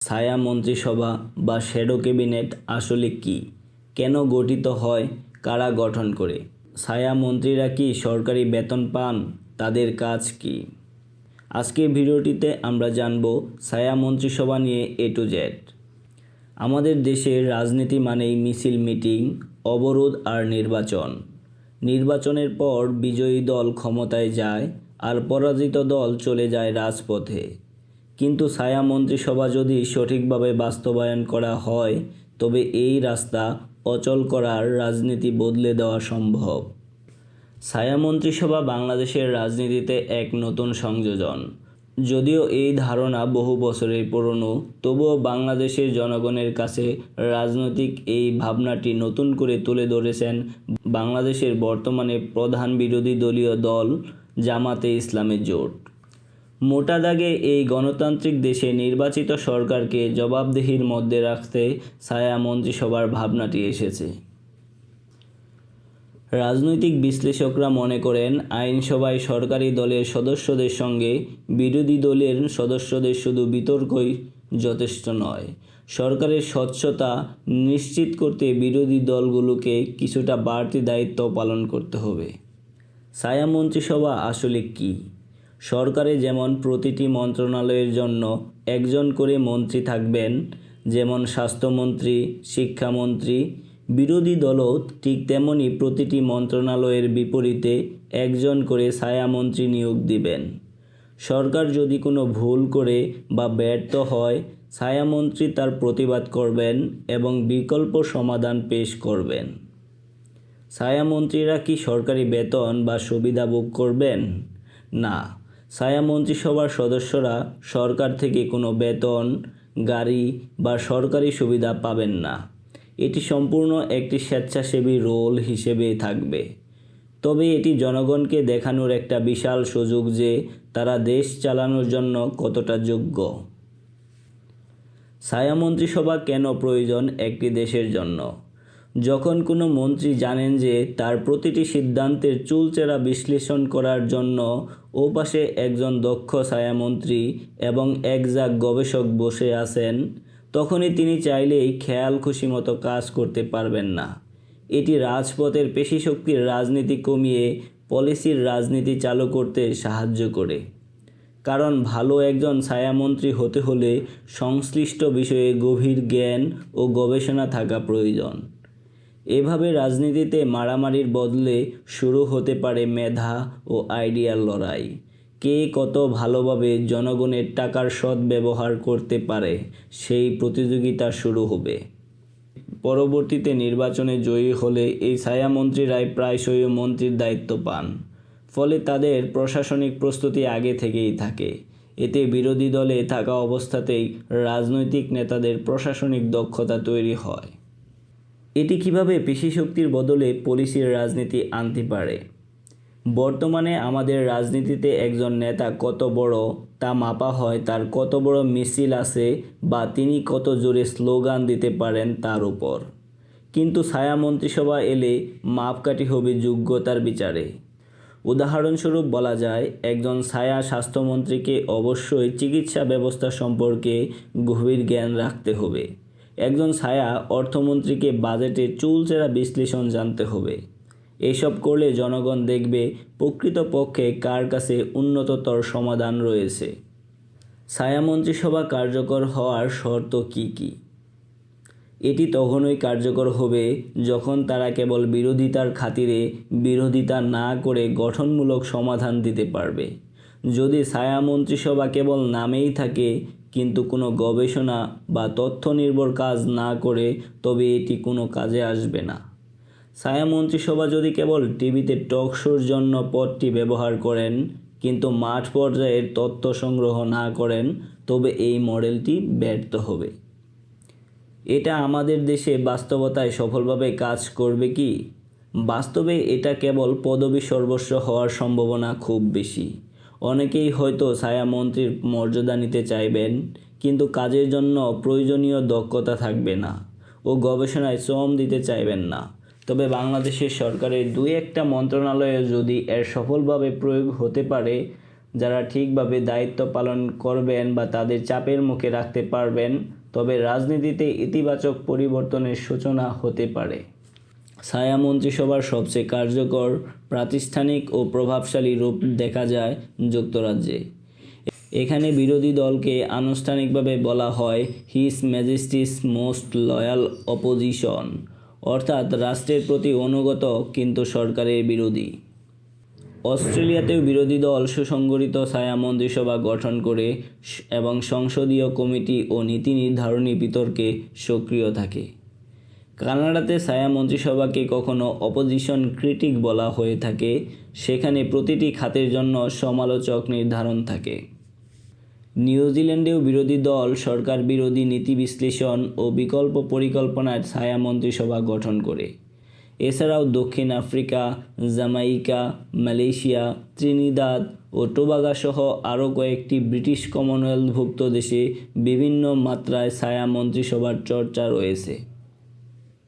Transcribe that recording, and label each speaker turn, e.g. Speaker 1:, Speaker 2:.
Speaker 1: ছায়া মন্ত্রিসভা বা শ্যাডো ক্যাবিনেট আসলে কি, কেন গঠিত হয়, কারা গঠন করে? ছায়া মন্ত্রীরা কি সরকারি বেতন পান? তাদের কাজ কি? আজকের ভিডিওটিতে আমরা জানব ছায়া মন্ত্রিসভা নিয়ে A to Z। আমাদের দেশের রাজনীতি মানেই মিছিল, মিটিং, অবরোধ আর নির্বাচন। নির্বাচনের পর বিজয়ী দল ক্ষমতায় যায় আর পরাজিত দল চলে যায় রাজপথে। কিন্তু ছায়া মন্ত্রিসভা যদি সঠিকভাবে বাস্তবায়ন করা হয় তবে এই রাস্তা অচল করার রাজনীতি বদলে দেওয়া সম্ভব। ছায়া মন্ত্রিসভা বাংলাদেশের রাজনীতিতে এক নতুন সংযোজন। যদিও এই ধারণা বহু বছরের পুরনো, তবুও বাংলাদেশের জনগণের কাছে রাজনৈতিক এই ভাবনাটি নতুন করে তুলে ধরেছেন বাংলাদেশের বর্তমানে প্রধান বিরোধী দলীয় দল জামাতে ইসলামের জোট। মোটা দাগে এই গণতান্ত্রিক দেশে নির্বাচিত সরকারকে জবাবদিহির মধ্যে রাখতে ছায়া মন্ত্রিসভার ভাবনাটি এসেছে। রাজনৈতিক বিশ্লেষকরা মনে করেন, আইনসভায় সরকারি দলের সদস্যদের সঙ্গে বিরোধী দলের সদস্যদের শুধু বিতর্কই যথেষ্ট নয়। সরকারের স্বচ্ছতা নিশ্চিত করতে বিরোধী দলগুলোকে কিছুটা বাড়তি দায়িত্ব পালন করতে হবে। ছায়া মন্ত্রিসভা আসলে কি? সরকারে যেমন প্রতিটি মন্ত্রণালয়ের জন্য একজন করে মন্ত্রী থাকবেন, যেমন স্বাস্থ্যমন্ত্রী, শিক্ষামন্ত্রী, বিরোধী দলও ঠিক তেমনই প্রতিটি মন্ত্রণালয়ের বিপরীতে একজন করে ছায়ামন্ত্রী নিয়োগ দিবেন। সরকার যদি কোনো ভুল করে বা ব্যর্থ হয়, ছায়ামন্ত্রী তার প্রতিবাদ করবেন এবং বিকল্প সমাধান পেশ করবেন। ছায়ামন্ত্রীরা কি সরকারি বেতন বা সুবিধা ভোগ করবেন? না, ছায়া মন্ত্রিসভার সদস্যরা সরকার থেকে কোনো বেতন, গাড়ি বা সরকারি সুবিধা পাবেন না। এটি সম্পূর্ণ একটি স্বেচ্ছাসেবী রোল হিসেবে থাকবে। তবে এটি জনগণকে দেখানোর একটা বিশাল সুযোগ যে তারা দেশ চালানোর জন্য কতটা যোগ্য। ছায়া মন্ত্রিসভা কেন প্রয়োজন একটি দেশের জন্য? যখন কোনো মন্ত্রী জানেন যে তার প্রতিটি সিদ্ধান্তের চুলচেরা বিশ্লেষণ করার জন্য ওপাশে একজন দক্ষ ছায়ামন্ত্রী এবং একঝাঁক গবেষক বসে আছেন, তখনই তিনি চাইলেই খেয়াল খুশি মতো কাজ করতে পারবেন না। এটি রাজপথের পেশিশক্তির রাজনীতি কমিয়ে পলিসির রাজনীতি চালু করতে সাহায্য করে। কারণ ভালো একজন ছায়ামন্ত্রী হতে হলে সংশ্লিষ্ট বিষয়ে গভীর জ্ঞান ও গবেষণা থাকা প্রয়োজন। এভাবে রাজনীতিতে মারামারির বদলে শুরু হতে পারে মেধা ও আইডিয়ার লড়াই। কে কত ভালোভাবে জনগণের টাকার সদ্ব্যবহার করতে পারে সেই প্রতিযোগিতা শুরু হবে। পরবর্তীতে নির্বাচনে জয়ী হলে এই ছায়ামন্ত্রীরাই প্রায়শই মন্ত্রীর দায়িত্ব পান। ফলে তাদের প্রশাসনিক প্রস্তুতি আগে থেকেই থাকে। এতে বিরোধী দলে থাকা অবস্থাতেই রাজনৈতিক নেতাদের প্রশাসনিক দক্ষতা তৈরি হয়। এটি কিভাবে পেশিশক্তির বদলে পলিসির রাজনীতি আনতে পারে? বর্তমানে আমাদের রাজনীতিতে একজন নেতা কত বড় তা মাপা হয় তার কত বড় মিছিল আছে বা তিনি কত জোরে স্লোগান দিতে পারেন তার উপর। কিন্তু ছায়া মন্ত্রিসভা এলে মাপকাঠি হবে যোগ্যতার বিচারে। উদাহরণস্বরূপ বলা যায়, একজন ছায়া স্বাস্থ্যমন্ত্রীকে অবশ্যই চিকিৎসা ব্যবস্থা সম্পর্কে গভীর জ্ঞান রাখতে হবে। একজন ছায়া অর্থমন্ত্রীকে বাজেটের চুলচেরা বিশ্লেষণ জানতে হবে। এসব করলে জনগণ দেখবে প্রকৃতপক্ষে কার কাছে উন্নততর সমাধান রয়েছে। ছায়া মন্ত্রিসভা কার্যকর হওয়ার শর্ত কি কি? এটি তখনই কার্যকর হবে যখন তারা কেবল বিরোধিতার খাতিরে বিরোধিতা না করে গঠনমূলক সমাধান দিতে পারবে। যদি ছায়া মন্ত্রিসভা কেবল নামেই থাকে কিন্তু কোনো গবেষণা বা তথ্য নির্ভর কাজ না করে, তবে এটি কোনো কাজে আসবে না। ছায়া মন্ত্রিসভা যদি কেবল টিভিতে টক শোর জন্য পদটি ব্যবহার করেন কিন্তু মাঠ পর্যায়ের তথ্য সংগ্রহ না করেন, তবে এই মডেলটি ব্যর্থ হবে। এটা আমাদের দেশে বাস্তবতায় সফলভাবে কাজ করবে কি? বাস্তবে এটা কেবল পদবী সর্বস্ব হওয়ার সম্ভাবনা খুব বেশি। অনেকেই হয়তো ছায়ামন্ত্রীর মর্যাদা নিতে চাইবেন, কিন্তু কাজের জন্য প্রয়োজনীয় দক্ষতা থাকবে না ও গবেষণায় শ্রম দিতে চাইবেন না। তবে বাংলাদেশের সরকারের দুই একটা মন্ত্রণালয়ে যদি এর সফলভাবে প্রয়োগ হতে পারে, যারা ঠিকভাবে দায়িত্ব পালন করবেন বা তাদের চাপের মুখে রাখতে পারবেন, তবে রাজনীতিতে ইতিবাচক পরিবর্তনের সূচনা হতে পারে। ছায়া মন্ত্রিসভার সবচেয়ে কার্যকর, প্রাতিষ্ঠানিক ও প্রভাবশালী রূপ দেখা যায় যুক্তরাজ্যে। এখানে বিরোধী দলকে আনুষ্ঠানিকভাবে বলা হয় হিজ ম্যাজেস্টিস মোস্ট লয়াল অপোজিশন, অর্থাৎ রাষ্ট্রের প্রতি অনুগত কিন্তু সরকারের বিরোধী। অস্ট্রেলিয়াতেও বিরোধী দল সুসংগঠিত ছায়া মন্ত্রিসভা গঠন করে এবং সংসদীয় কমিটি ও নীতি নির্ধারণী বিতর্কে সক্রিয় থাকে। কানাডাতে ছায়া মন্ত্রিসভাকে কখনো অপোজিশন ক্রিটিক বলা হয়ে থাকে, সেখানে প্রতিটি খাতের জন্য সমালোচক নির্ধারণ থাকে। নিউজিল্যান্ডেও বিরোধী দল সরকার বিরোধী নীতি বিশ্লেষণ ও বিকল্প পরিকল্পনার ছায়া মন্ত্রিসভা গঠন করে। এছাড়াও দক্ষিণ আফ্রিকা, জামাইকা, মালয়েশিয়া, ত্রিনিদাদ ও টোবাগো সহ আরও কয়েকটি ব্রিটিশ কমনওয়েলথভুক্ত দেশে বিভিন্ন মাত্রায় ছায়া মন্ত্রিসভার চর্চা রয়েছে।